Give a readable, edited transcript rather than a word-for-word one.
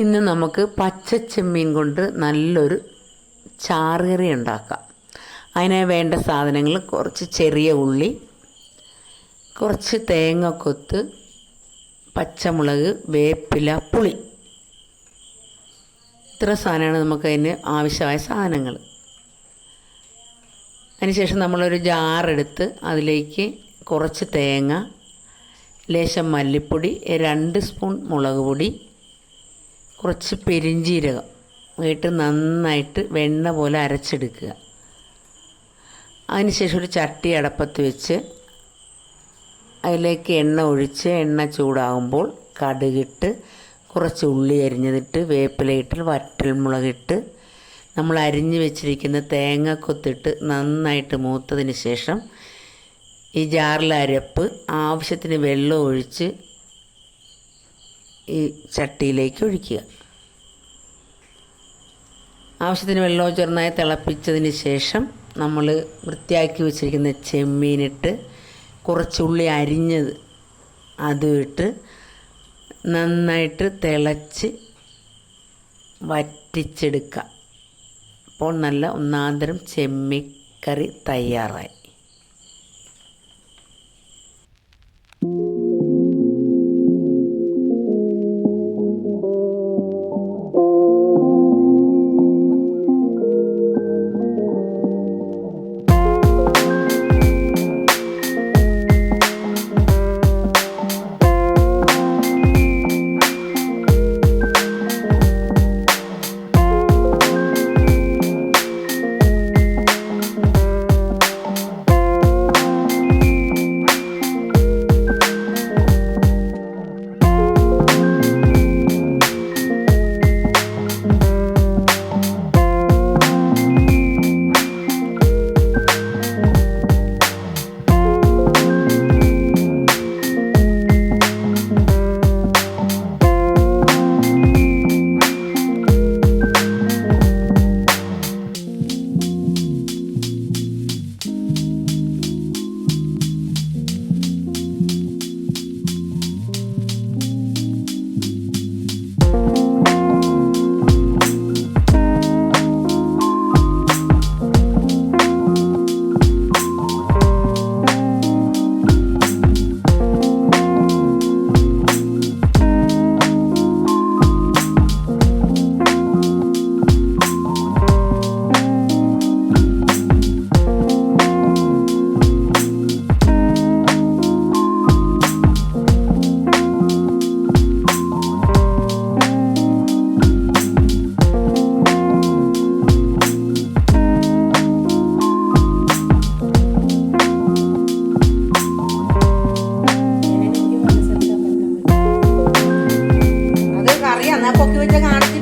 ഇന്ന് നമുക്ക് പച്ചച്ചെമ്മീൻ കൊണ്ട് നല്ലൊരു ചാറുകറി ഉണ്ടാക്കാം. അതിന് വേണ്ട സാധനങ്ങൾ കുറച്ച് ചെറിയ ഉള്ളി, കുറച്ച് തേങ്ങക്കൊത്ത്, പച്ചമുളക്, വേപ്പില, പുളി. ഇത്ര സാധനമാണ് നമുക്കതിന് ആവശ്യമായ സാധനങ്ങൾ. അതിനുശേഷം നമ്മളൊരു ജാറെടുത്ത് അതിലേക്ക് കുറച്ച് തേങ്ങ, ലേശം മല്ലിപ്പൊടി, 2 സ്പൂൺ മുളക് പൊടി, കുറച്ച് പെരിഞ്ജീരകം ഇട്ട് നന്നായിട്ട് വെണ്ണ പോലെ അരച്ചെടുക്കുക. അതിനുശേഷം ഒരു ചട്ടി അടപ്പത്ത് വെച്ച് അതിലേക്ക് എണ്ണ ഒഴിച്ച് എണ്ണ ചൂടാകുമ്പോൾ കടുകിട്ട് കുറച്ച് ഉള്ളി അരിഞ്ഞതിട്ട് വേപ്പിലയിട്ട് വറ്റൽമുളകിട്ട് നമ്മൾ അരിഞ്ഞ് വെച്ചിരിക്കുന്ന തേങ്ങക്കൊത്തിട്ട് നന്നായിട്ട് മൂത്തതിന് ശേഷം ഈ ജാറിലെ അരപ്പ് ആവശ്യത്തിന് വെള്ളം ഒഴിച്ച് ഈ ചട്ടിയിലേക്ക് ഒഴിക്കുക. ആവശ്യത്തിന് വെള്ളം ചെറുതായി തിളപ്പിച്ചതിന് ശേഷം നമ്മൾ വൃത്തിയാക്കി വെച്ചിരിക്കുന്ന ചെമ്മീനിട്ട് കുറച്ചുള്ളി അരിഞ്ഞത് അതും ഇട്ട് നന്നായിട്ട് തിളച്ച് വറ്റിച്ചെടുക്കുക. അപ്പോൾ നല്ല ഒന്നാന്തരം ചെമ്മിക്കറി തയ്യാറായി. പൊക്കി വെച്ച കാണിച്ച്